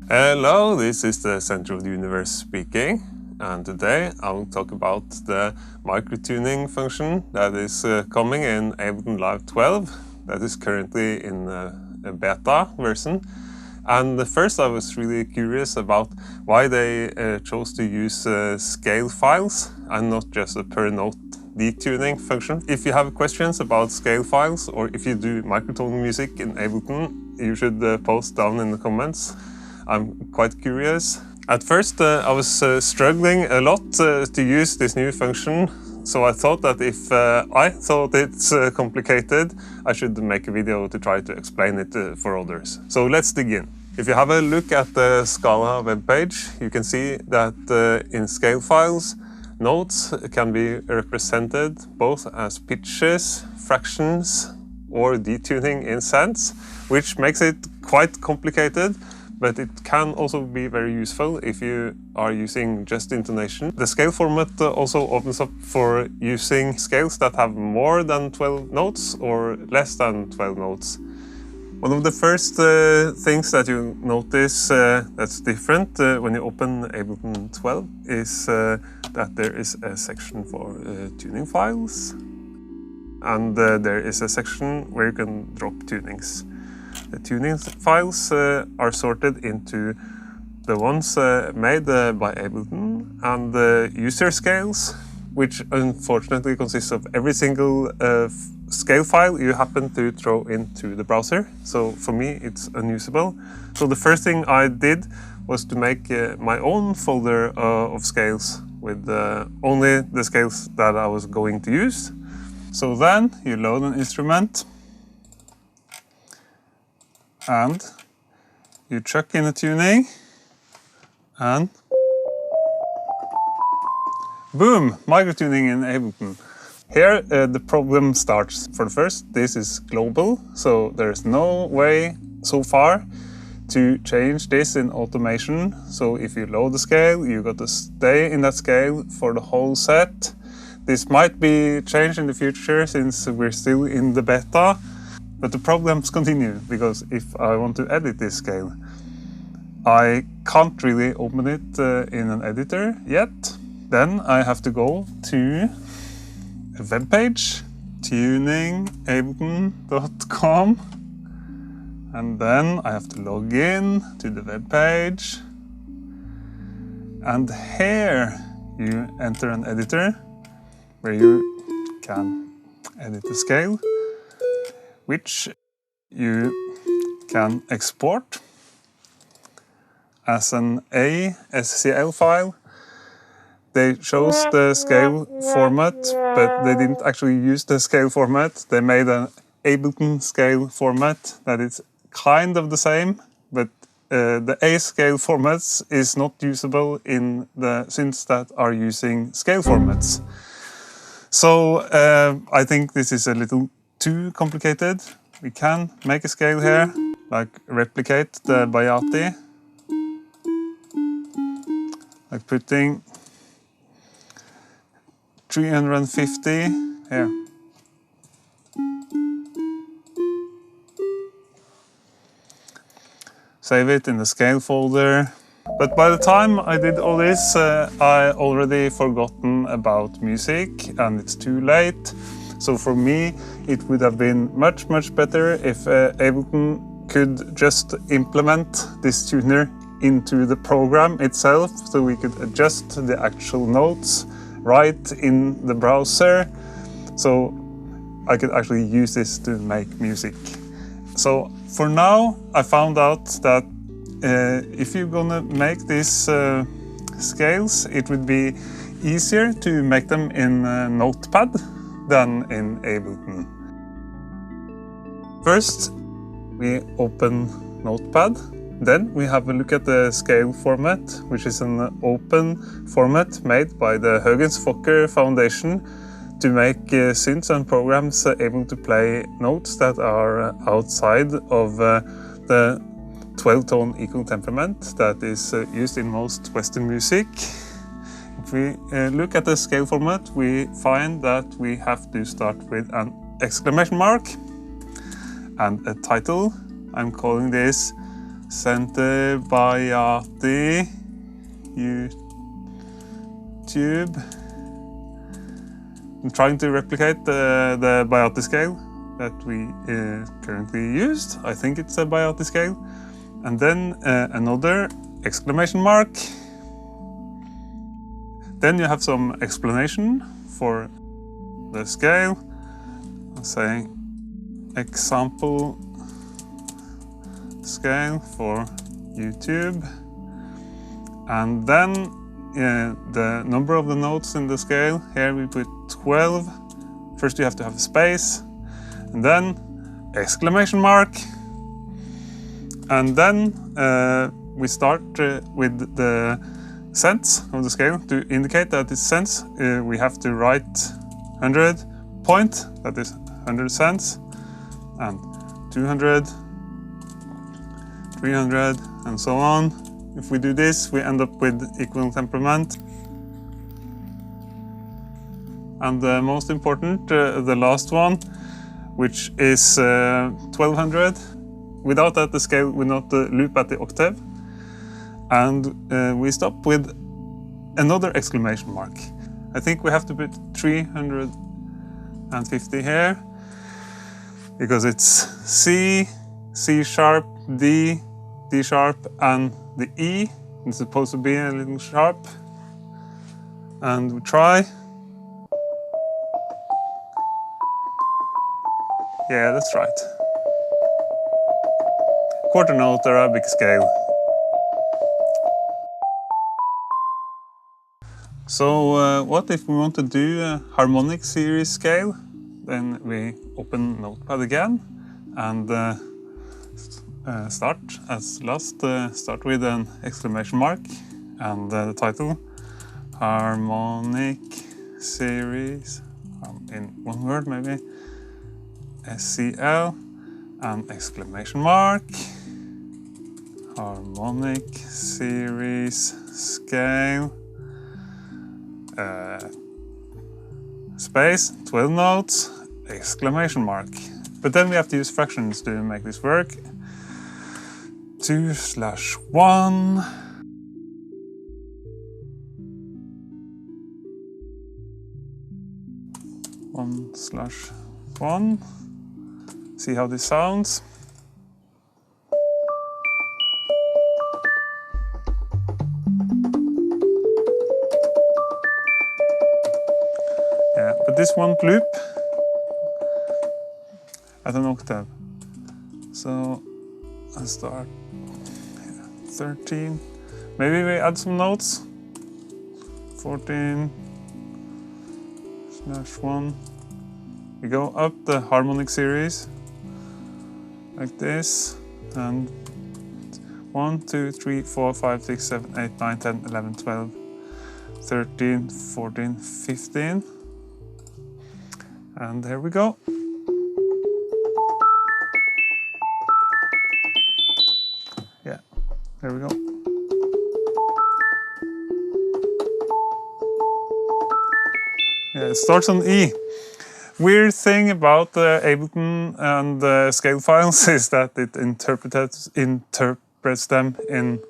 Hello, this is the center of the universe speaking, and today I will talk about the microtuning function that is coming in Ableton Live 12, that is currently in a beta version. And first I was really curious about why they chose to use scale files and not just a per note detuning function. If you have questions about scale files, or if you do microtonal music in Ableton, you should post down in the comments. I'm quite curious. At first I was struggling a lot to use this new function, so I thought that if I thought it's complicated, I should make a video to try to explain it for others. So let's dig in. If you have a look at the Scala webpage, you can see that in scale files, notes can be represented both as pitches, fractions, or detuning in cents, which makes it quite complicated. But it can also be very useful if you are using just intonation. The scale format also opens up for using scales that have more than 12 notes or less than 12 notes. One of the first things that you notice that's different when you open Ableton 12 is that there is a section for tuning files, and there is a section where you can drop tunings. The tuning files are sorted into the ones made by Ableton and the user scales, which unfortunately consists of every single scale file you happen to throw into the browser. So for me it's unusable. So the first thing I did was to make my own folder of scales with only the scales that I was going to use. So then you load an instrument and you chuck in a tuning, and boom, microtuning in Ableton. Here the problem starts. For the first, this is global, so there's no way so far to change this in automation. So if you load the scale, you got to stay in that scale for the whole set. This might be changed in the future since we're still in the beta. But the problems continue, because if I want to edit this scale, I can't really open it in an editor yet. Then I have to go to a web page, tuningableton.com, and then I have to log in to the web page. And here you enter an editor where you can edit the scale, which you can export as an ASCL file. They chose the scale format, but they didn't actually use the scale format. They made an Ableton scale format that is kind of the same, but the A scale formats is not usable in the synths that are using scale formats. So I think this is a little too complicated. We can make a scale here, like replicate the Bayati, like putting 350 here. Save it in the scale folder. But by the time I did all this, I already forgotten about music, and it's too late. So for me, it would have been much better if Ableton could just implement this tuner into the program itself, so we could adjust the actual notes right in the browser, so I could actually use this to make music. So for now, I found out that if you're gonna make these scales, it would be easier to make them in Notepad than in Ableton. First, we open Notepad. Then we have a look at the scale format, which is an open format made by the Huggins-Fokker Foundation to make synths and programs able to play notes that are outside of the 12-tone equal temperament that is used in most Western music. If we look at the scale format, we find that we have to start with an exclamation mark and a title. I'm calling this center Bayati YouTube. I'm trying to replicate the Bayati scale that we currently used. I think it's a Bayati scale. And then another exclamation mark. Then you have some explanation for the scale. I'm saying example scale for YouTube. And then the number of the notes in the scale. Here we put 12. First you have to have a space. And then exclamation mark. And then we start with the cents of the scale. To indicate that it's cents, we have to write 100 point, that is 100 cents, and 200, 300, and so on. If we do this, we end up with equal temperament. And the most important, the last one, which is 1200. Without that, the scale will not loop at the octave. And we stop with another exclamation mark. I think we have to put 350 here, because it's C, C sharp, D, D sharp, and the E. It's supposed to be a little sharp. And we try. Yeah, that's right. Quarter note Arabic scale. So what if we want to do a harmonic series scale? Then we open Notepad again and start as last. Start with an exclamation mark and the title Harmonic series, in one word maybe, SCL, and exclamation mark, harmonic series scale, space, 12 notes, exclamation mark. But then we have to use fractions to make this work. 2/1. 1/1. See how this sounds. Yeah, but this won't loop at an octave. So I start 13. Maybe we add some notes. 14/1. We go up the harmonic series like this, and 1, 2, 3, 4, 5, 6, 7, 8, 9, 10, 11, 12, 13, 14, 15. And there we go. Yeah, there we go. Yeah, it starts on E. Weird thing about Ableton and scale files is that it interprets them in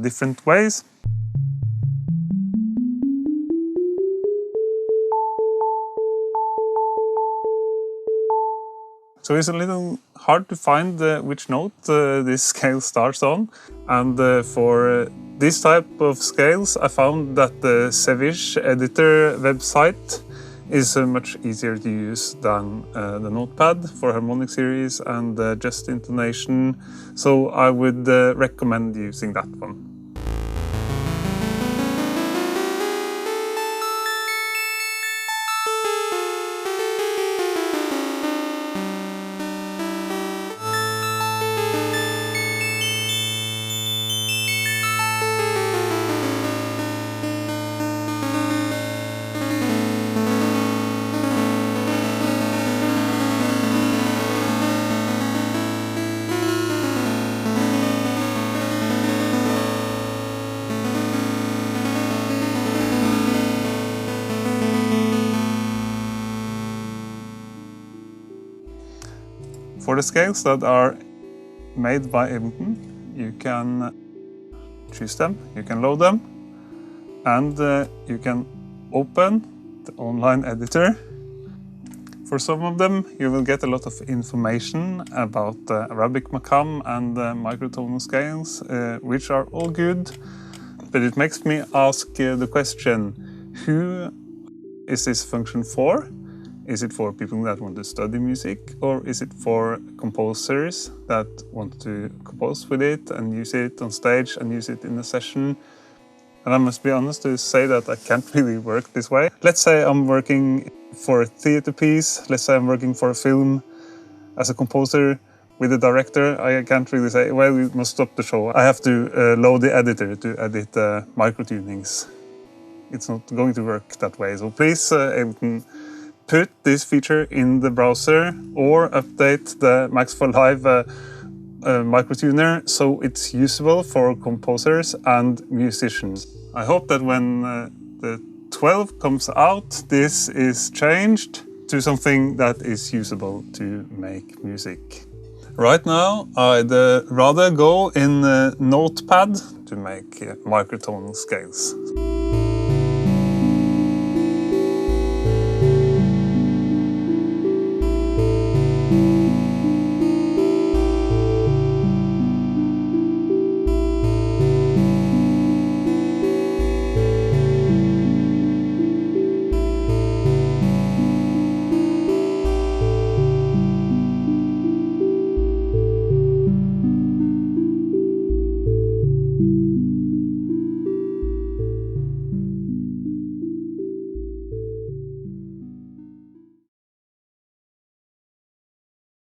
different ways. So it's a little hard to find which note this scale starts on. And for this type of scales, I found that the Sevish editor website is much easier to use than the Notepad for harmonic series and just intonation. So I would recommend using that one. For the scales that are made by Ableton, you can choose them, you can load them, and you can open the online editor. For some of them, you will get a lot of information about Arabic maqam and microtonal scales, which are all good. But it makes me ask the question, who is this function for? Is it for people that want to study music, or is it for composers that want to compose with it and use it on stage and use it in a session? And I must be honest to say that I can't really work this way. Let's say I'm working for a theater piece, let's say I'm working for a film as a composer with a director. I can't really say, well, we must stop the show. I have to load the editor to edit microtunings. It's not going to work that way. So please, Ableton, put this feature in the browser or update the Max for Live microtuner so it's usable for composers and musicians. I hope that when the 12 comes out, this is changed to something that is usable to make music. Right now, I'd rather go in Notepad to make microtonal scales.